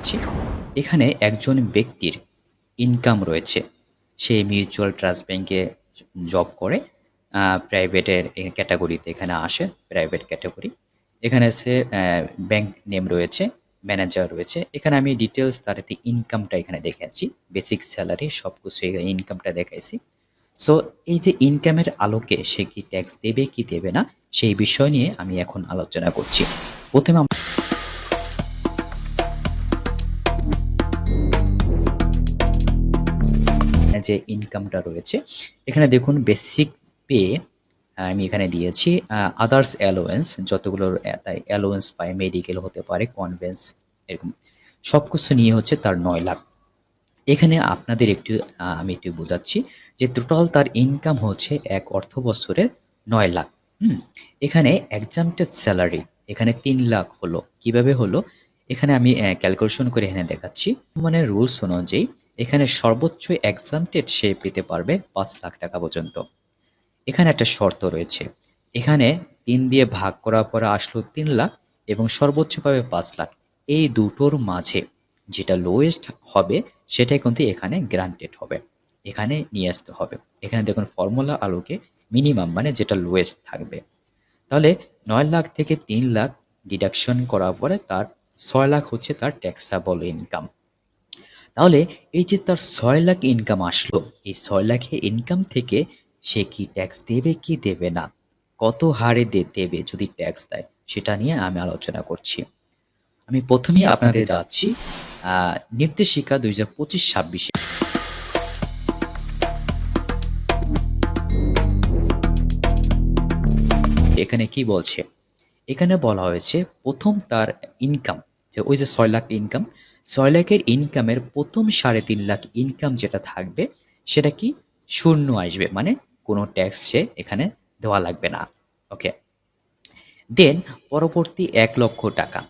দেখাচ্ছি। এখানে একজন ব্যক্তির ইনকাম রয়েছে। সে মিউচুয়াল ট্রাস্ট ব্যাংকে জব করে। প্রাইভেটের ক্যাটাগরিতে এখানে আসে, প্রাইভেট ক্যাটাগরি। এখানে সে ব্যাংক নেম রয়েছে, ম্যানেজার রয়েছে। এখানে আমি ডিটেলস তার ইনকামটা এখানে দেখাচ্ছি। বেসিক স্যালারি সবকিছু ইনকামটা দেখাইছি। সো এই যে ইনকামের আলোকে সে কি ট্যাক্স দেবে কি দেবে না সেই বিষয় নিয়ে আমি এখন আলোচনা করছি। প্রথমে যে ইনকামটা রয়েছে এখানে দেখুন বেসিক পে আমি এখানে দিয়েছি। আদার্স অ্যালোয়েন্স যতগুলো তাই অ্যালোয়েন্স পায়, মেডিকেল হতে পারে, কনভেন্স, এরকম সব কিছু নিয়ে হচ্ছে তার 9 লাখ। এখানে আপনাদের আমি একটু বোঝাচ্ছি যে টোটাল তার ইনকাম হচ্ছে এক অর্থ বছরের 9 লাখ। এখানে এক্সামটেড স্যালারি এখানে 3 লাখ হলো। কিভাবে হলো এখানে আমি ক্যালকুলেশন করে এখানে দেখাচ্ছি। মানে রুলস অনুযায়ী এখানে সর্বোচ্চ এক্সামটেড সে পেতে পারবে 5 লাখ টাকা পর্যন্ত। এখানে একটা শর্ত রয়েছে। এখানে 3 দিয়ে ভাগ করার পরে আসলো 3 লাখ এবং সর্বোচ্চ পাবে 5 লাখ। এই দুটোর মাঝে যেটা লোয়েস্ট হবে সেটাই কিন্তু এখানে গ্রান্টেড হবে, এখানে নিয়ে আসতে হবে। এখানে দেখুন ফর্মুলা আলোকে মিনিমাম মানে যেটা লোয়েস্ট থাকবে। তাহলে 9 লাখ থেকে 3 লাখ ডিডাকশন করার পরে তার 6 লাখ হচ্ছে তার ট্যাক্সেবল ইনকাম। তাহলে এই যে তার 6 লাখ ইনকাম আসলো, এই 6 লাখের ইনকাম থেকে সে কি ট্যাক্স দেবে কি দেবে না, কত হারে দেবে যদি ট্যাক্স দেয়, সেটা নিয়ে আমি আলোচনা করছি। আমি প্রথমেই আপনাদের যাচ্ছি নির্দেশিকা 2025-26। এখানে কি বলছে? এখানে বলা হয়েছে প্রথম তার ইনকাম, যে ওই যে 6 লাখ ইনকাম, 6 লাখের ইনকামের প্রথম 3.5 লাখ ইনকাম যেটা থাকবে সেটা কি শূন্য আসবে, মানে কোনো ট্যাক্স সে এখানে দেওয়া লাগবে না। ওকে, দেন পরবর্তী 1 লক্ষ টাকা,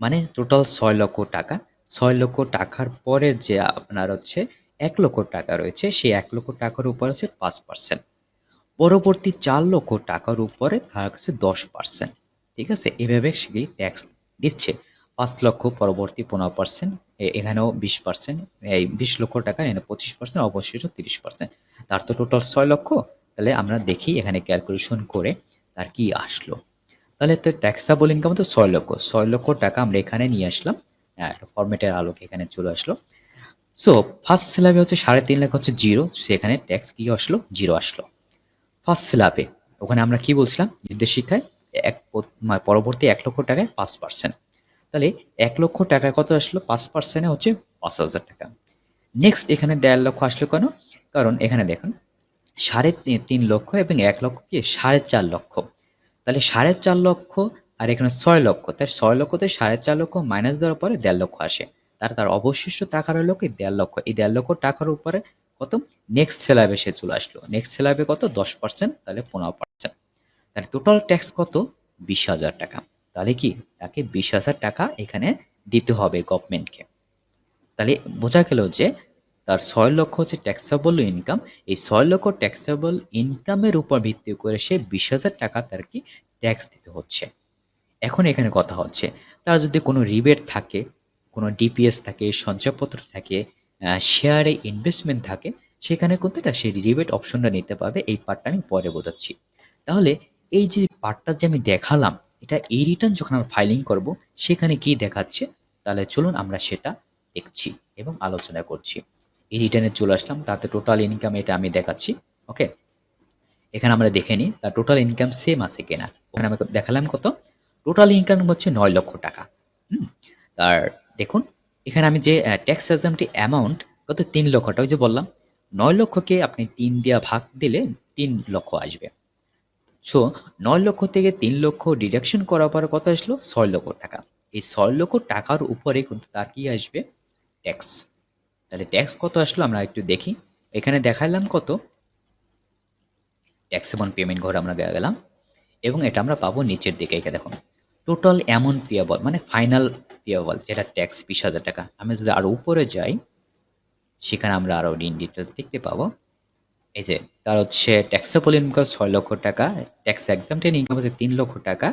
মানে টোটাল 6 লক্ষ টাকা। 6 লক্ষ টাকার পরে যে আপনার হচ্ছে 1 লক্ষ টাকা রয়েছে, সেই 1 লক্ষ টাকার উপর আছে 5%। পরবর্তী 4 লক্ষ টাকার উপরে তার কাছে 10%। ঠিক আছে, এভাবে সে ট্যাক্স দিচ্ছে। 5 লক্ষ পরবর্তী 15%, এখানেও 20%, এই 20 লক্ষ টাকা এখানে 25%, অবশিষ্ট 30%। তার তো টোটাল 6 লক্ষ। তাহলে আমরা দেখি এখানে ক্যালকুলেশন করে তার কি আসলো। তাহলে তো ট্যাক্সেবল ইনকাম তো 6 লক্ষ, 6 লক্ষ টাকা আমরা এখানে নিয়ে আসলাম। ফরম্যাটের আলোকে এখানে চলে আসলো। সো ফার্স্ট স্ল্যাবে হচ্ছে 3.5 লাখ হচ্ছে জিরো, সেখানে ট্যাক্স কি আসলো, জিরো আসলো। ফার্স্ট স্ল্যাবে ওখানে আমরা কি বলছিলাম নির্দেশিকায়, পরবর্তী 1 লক্ষ টাকায় 5%। তাহলে 1 লক্ষ টাকায় কত আসলো, 5%-এ হচ্ছে 5,000 টাকা। নেক্সট এখানে 1.5 লক্ষ আসলো কেন, কারণ এখানে দেখুন 3.5 লক্ষ এবং 1 লক্ষ কি 4.5 লক্ষ। তাহলে 4.5 লক্ষ আর এখানে 6 লক্ষ, তাই 6 লক্ষতে 4.5 লক্ষ মাইনাস দেওয়ার পরে 1.5 লক্ষ আসে। তার অবশিষ্ট টাকা রইল কি 1.5 লক্ষ। এই 1.5 লক্ষ টাকার উপরে কত নেক্সট স্ল্যাবে সে চলে আসলো। নেক্সট স্ল্যাবে কত 10%, তাহলে 15%। তাহলে টোটাল ট্যাক্স কত 20,000 টাকা। তাহলে কি তাকে 20,000 টাকা এখানে দিতে হবে গভর্নমেন্টকে। তাহলে বোঝা গেল যে তার 6 লক্ষ হচ্ছে ট্যাক্সেবল ইনকাম। এই 6 লক্ষ ট্যাক্সেবল ইনকামের উপর ভিত্তি করে সে 20,000 টাকা তার কি ট্যাক্স দিতে হচ্ছে। এখন এখানে কথা হচ্ছে তার যদি কোনো রিবেট থাকে, কোনো ডিপিএস থাকে, সঞ্চয়পত্র থাকে, শেয়ারে ইনভেস্টমেন্ট থাকে, সেখানে কিন্তু এটা সেই রিবেট অপশনটা নিতে পারবে। এই পার্টটা আমি পরে বোঝাচ্ছি। তাহলে এই যে পার্টটা যে আমি দেখালাম, এটা এই রিটার্ন যখন আমরা ফাইলিং করব সেখানে কি দেখাচ্ছে, তাহলে চলুন আমরা সেটা দেখছি এবং আলোচনা করছি। এই রিটার্নে চলে আসলাম, তাতে টোটাল ইনকাম এটা আমি দেখাচ্ছি। ওকে, এখানে আমরা দেখে নিই তার টোটাল ইনকাম সেম আছে কিনা। ওখানে আমি দেখালাম কত, টোটাল ইনকাম হচ্ছে 9 লক্ষ টাকা। তার দেখুন এখানে আমি যে ট্যাক্স এক্সামটি অ্যামাউন্ট কত 3 লক্ষ টাকা, ওই যে বললাম 9 লক্ষকে আপনি 3 দিয়ে ভাগ দিলে 3 লক্ষ আসবে। সো 9 লক্ষ থেকে 3 লক্ষ ডিডাকশন করার পরে কত আসলো 6 লক্ষ টাকা। এই 6 লক্ষ টাকার উপরে কিন্তু তার কি আসবে ট্যাক্স। তাহলে ট্যাক্স কত আসলো আমরা একটু দেখি। এখানে দেখালাম কত ট্যাক্সেবল পেমেন্ট ঘর আমরা গেলাম এবং এটা আমরা পাবো নিচের দিকে। এখানে দেখুন টোটাল অ্যামাউন্ট পেয়েবল, মানে ফাইনাল পেয়েবল যেটা ট্যাক্স 20,000 টাকা। আমি যদি আরও উপরে যাই সেখানে আমরা আরও ইন ডিটেলস দেখতে পাবো। এই যে তার হচ্ছে ট্যাক্সেবল ইনকাম 6 লক্ষ টাকা, ট্যাক্স এক্সামটেড ইনকাম হচ্ছে 3 লক্ষ টাকা,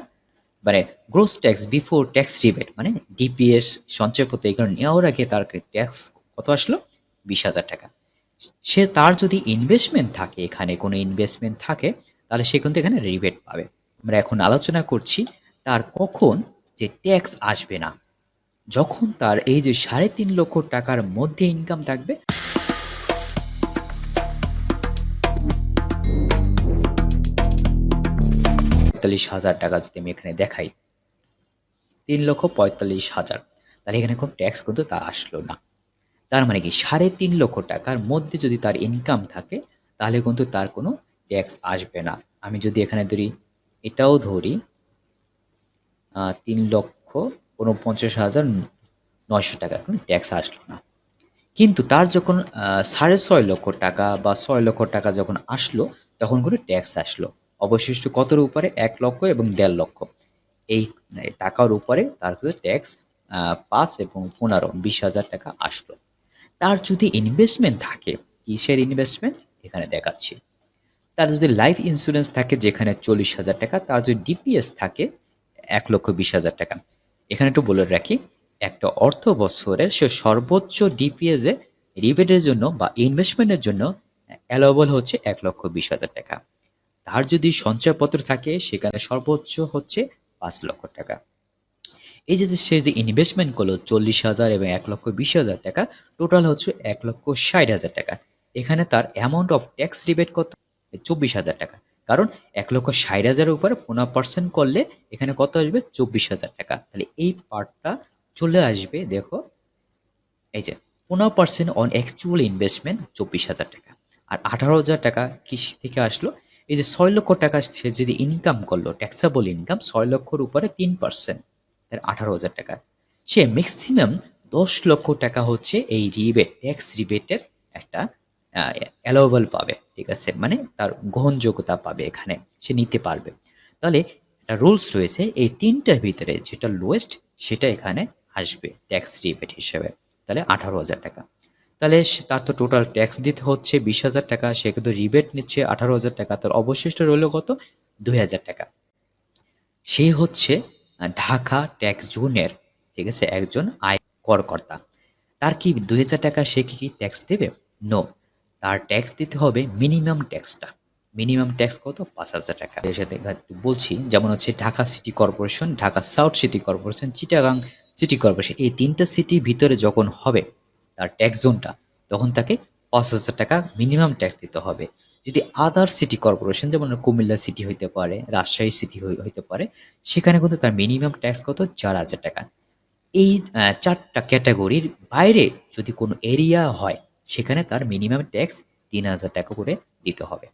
মানে gross tax before tax rebate, মানে ডিপিএস সঞ্চয়পত্র এগুলো নেওয়ার আগে তার ট্যাক্স কত আসলো? 20,000 টাকা। সে তার যদি ইনভেস্টমেন্ট থাকে, এখানে কোনো ইনভেস্টমেন্ট থাকে, তাহলে সে কিন্তু এখানে রিবেট পাবে। আমরা এখন আলোচনা করছি তার কখন যে ট্যাক্স আসবে না, যখন তার এই যে 3.5 লক্ষ টাকার মধ্যে ইনকাম থাকবে। 45,000 টাকা যদি আমি এখানে দেখাই, 3,45,000, তাহলে এখানে কোনো ট্যাক্স কিন্তু তা আসলো না। তার মানে কি 3.5 লক্ষ টাকার মধ্যে যদি তার ইনকাম থাকে, তাহলে কিন্তু তার কোনো ট্যাক্স আসবে না। আমি যদি এখানে ধরি, এটাও ধরি 3,49,900 টাকা, কোনো ট্যাক্স আসলো না। কিন্তু তার যখন 6.5 লক্ষ টাকা বা 6 লক্ষ টাকা যখন আসলো, তখন কোনো ট্যাক্স আসলো। অবশিষ্ট কতর উপরে? 1 লক্ষ এবং 1.5 লক্ষ এই টাকার উপরে তার কাছে ট্যাক্স 5 এবং 15, 20,000 টাকা আসলো। তার যদি ইনভেস্টমেন্ট থাকে, কিসের ইনভেস্টমেন্ট এখানে দেখাচ্ছি। তার যদি লাইফ ইন্স্যুরেন্স থাকে যেখানে 40,000 টাকা, তার যদি ডিপিএস থাকে 1,20,000 টাকা। এখানে একটু বলে রাখি, একটা অর্থ বছরের সে সর্বোচ্চ ডিপিএস এ রিবেটের জন্য বা ইনভেস্টমেন্টের জন্য অ্যালাউবল হচ্ছে 1,20,000 টাকা। তার যদি সঞ্চয়পত্র থাকে সেখানে সর্বোচ্চ হচ্ছে 5 লক্ষ টাকা। এই যে সে যে ইনভেস্টমেন্ট করলো 40,000 এবং 1,20,000 টাকা, টোটাল হচ্ছে 1,60,000 টাকা। এখানে তার অ্যামাউন্ট অফ ট্যাক্স রিবেট কত? 24,000 টাকা। কারণ 1,60,000 এর উপরে 15% করলে এখানে কত আসবে? 24,000 টাকা। তাহলে এই পার্টটা চলে আসবে, দেখো এই যে 15% অন অ্যাকচুয়াল ইনভেস্টমেন্ট 24,000 টাকা। আর 18,000 টাকা কৃষি থেকে আসলো। এই যে 6 লক্ষ টাকা সে যদি ইনকাম করলো, ট্যাক্সেবল ইনকাম 6 লক্ষর উপরে 3%, 18,000 টাকা। সে ম্যাক্সিমাম 10 লক্ষ টাকা হচ্ছে এই রিবেট, ট্যাক্স রিবেটের একটা অ্যালাউবল পাবে, ঠিক আছে, মানে তার গ্রহণযোগ্যতা পাবে, এখানে সে নিতে পারবে। তাহলে একটা রুলস রয়েছে, এই তিনটার ভিতরে যেটা লোয়েস্ট সেটা এখানে আসবে ট্যাক্স রিবেট হিসেবে। তাহলে 18,000 টাকা। তাহলে তার তো টোটাল ট্যাক্স দিতে হচ্ছে 20,000 টাকা, সে কিন্তু রিবেট নিচ্ছে 18,000 টাকা, তার অবশিষ্ট রইল কত? 2,000 টাকা। সে হচ্ছে ঢাকা ট্যাক্স জোনের, ঠিক আছে, একজন আয় করকর্তা। তার কি 2,000 টাকা সে কি ট্যাক্স দেবে? নো, তার ট্যাক্স দিতে হবে মিনিমাম ট্যাক্সটা। মিনিমাম ট্যাক্স কত? 5,000 টাকা। এর সাথে একটু বলছি, যেমন হচ্ছে Dhaka city corporation, Dhaka south city corporation, Chittagong city corporation, এই তিনটা সিটির ভিতরে যখন হবে তার ট্যাক্স জোনটা, তখন তাকে 5,000 টাকা মিনিমাম ট্যাক্স দিতে হবে। যদি আদার সিটি কর্পোরেশন, যেমন কুমিল্লা সিটি হইতে পারে, রাজশাহী সিটি হইতে পারে, সেখানে কিন্তু তার মিনিমাম ট্যাক্স কত? 4,000 টাকা। এই 4টা ক্যাটাগরির বাইরে যদি কোনো এরিয়া হয়, সেখানে তার মিনিমাম ট্যাক্স 3,000 টাকা করে দিতে হবে।